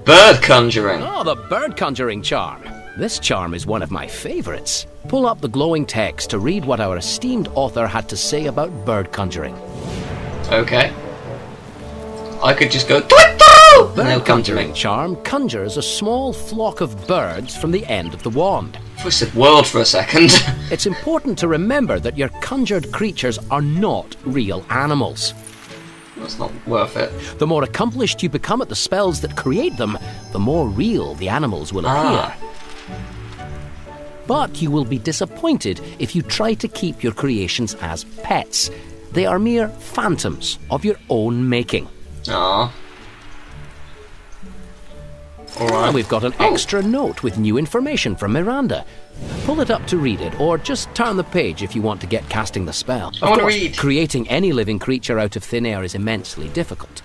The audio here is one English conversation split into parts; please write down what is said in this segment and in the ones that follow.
Bird conjuring. Oh, the bird conjuring charm. This charm is one of my favourites. Pull up the glowing text to read what our esteemed author had to say about bird conjuring. Okay. I could just go twit-twoo, and they'll Bird come to me. conjuring charm conjures a small flock of birds from the end of the wand. Twisted world for a second. It's important to remember that your conjured creatures are not real animals. That's not worth it. The more accomplished you become at the spells that create them, the more real the animals will appear. But you will be disappointed if you try to keep your creations as pets. They are mere phantoms of your own making. Ah. Alright. And we've got an extra note with new information from Miranda. Pull it up to read it, or just turn the page if you want to get casting the spell. I want to read. Creating any living creature out of thin air is immensely difficult.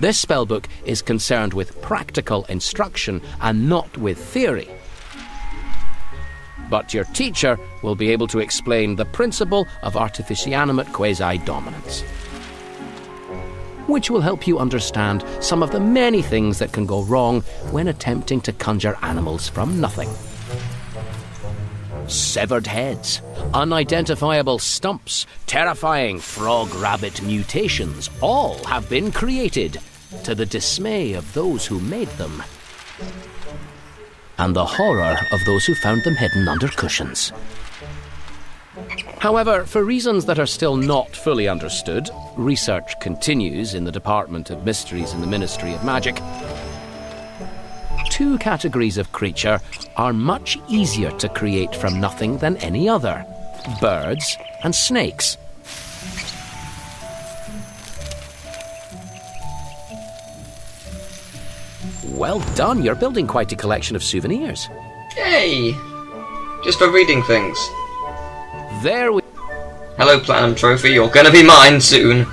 This spellbook is concerned with practical instruction and not with theory. But your teacher will be able to explain the principle of artificianimate quasi-dominance, which will help you understand some of the many things that can go wrong when attempting to conjure animals from nothing. Severed heads, unidentifiable stumps, terrifying frog-rabbit mutations all have been created, to the dismay of those who made them, and the horror of those who found them hidden under cushions. However, for reasons that are still not fully understood, research continues in the Department of Mysteries in the Ministry of Magic. Two categories of creature are much easier to create from nothing than any other: birds and snakes. Well done, you're building quite a collection of souvenirs. Yay! Just for reading things. There we... Hello, Platinum Trophy, you're gonna be mine soon.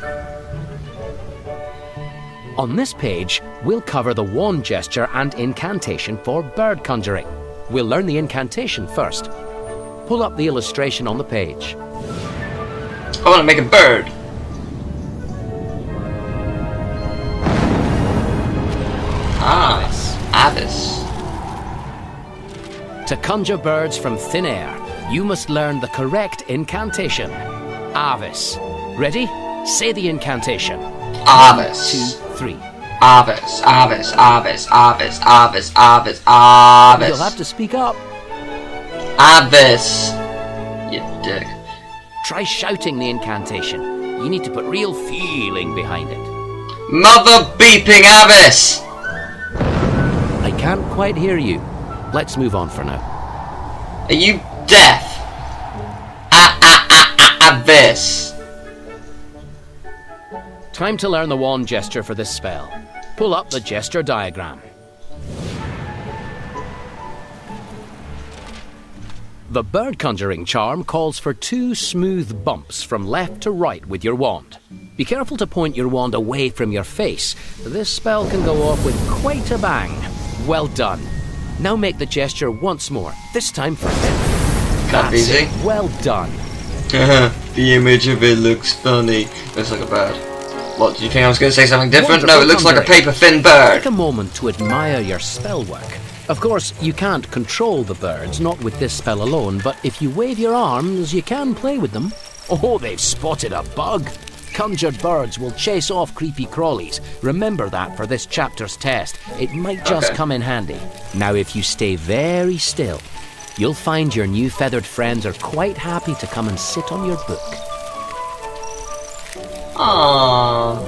On this page, we'll cover the wand gesture and incantation for bird conjuring. We'll learn the incantation first. Pull up the illustration on the page. I want to make a bird. Avis. To conjure birds from thin air, you must learn the correct incantation. Avis. Ready? Say the incantation. Avis. 1, 2, 3. Avis, Avis, Avis, Avis, Avis, Avis, Avis. You'll have to speak up. Avis. You dick. Try shouting the incantation. You need to put real feeling behind it. Mother beeping Avis! I can't quite hear you. Let's move on for now. Are you deaf? Avis. Time to learn the wand gesture for this spell. Pull up the gesture diagram. The bird conjuring charm calls for 2 smooth bumps from left to right with your wand. Be careful to point your wand away from your face. This spell can go off with quite a bang. Well done. Now make the gesture once more, this time for him. That's easy. Well done. The image of it looks funny. Looks like a bird. What, did you think I was going to say something different? Wonderful No, it looks like a conjuring. paper-thin bird. Take a moment to admire your spell work. Of course, you can't control the birds, not with this spell alone, but if you wave your arms, you can play with them. Oh, they've spotted a bug. Conjured birds will chase off creepy crawlies. Remember that for this chapter's test. It might just come in handy. Now, if you stay very still, you'll find your new feathered friends are quite happy to come and sit on your book. Aww.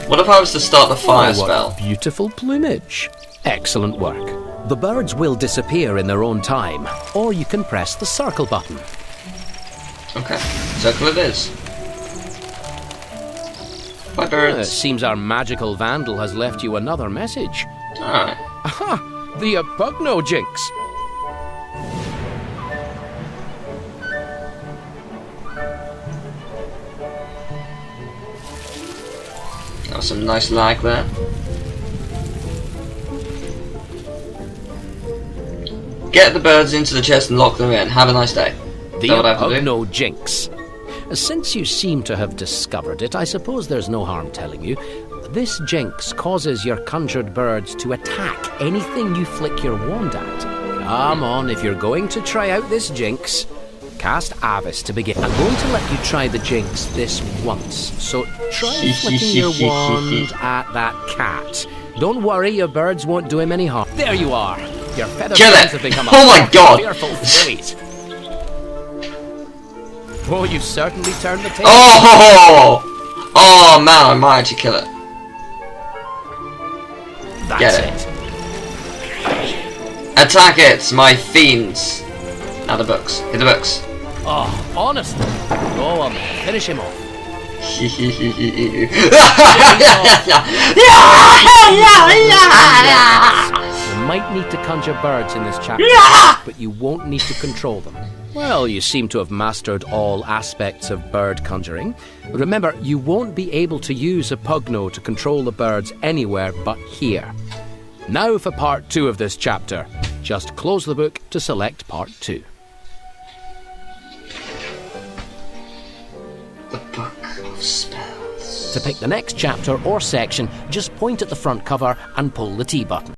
What if I was to start the fire spell? What beautiful plumage. Excellent work. The birds will disappear in their own time, or you can press the circle button. Okay, circle it is. Bye, It birds. seems our magical vandal has left you another message. Alright. Aha! The Apugno Jinx! That was some nice lag there. Get the birds into the chest and lock them in. Have a nice day. The Is that what I have to do? Apugno Jinx. Since you seem to have discovered it, I suppose there's no harm telling you. This jinx causes your conjured birds to attack anything you flick your wand at. Come on, if you're going to try out this jinx, cast Avis to begin. I'm going to let you try the jinx this once. So try flicking your wand at that cat. Don't worry, your birds won't do him any harm. There you are. Your feather birds have become a fearful fillies. Oh, you've certainly turned the tail. Oh! Oh man, I might actually kill it. That's it. Attack it, my fiends. Now the books. Hit the books. Oh, honestly. Go on, finish him off. You might need to conjure birds in this chapter, but you won't need to control them. Well, you seem to have mastered all aspects of bird conjuring. But remember, you won't be able to use a pugno to control the birds anywhere but here. Now for part 2 of this chapter. Just close the book to select part 2. The Book of Spells. To pick the next chapter or section, just point at the front cover and pull the T button.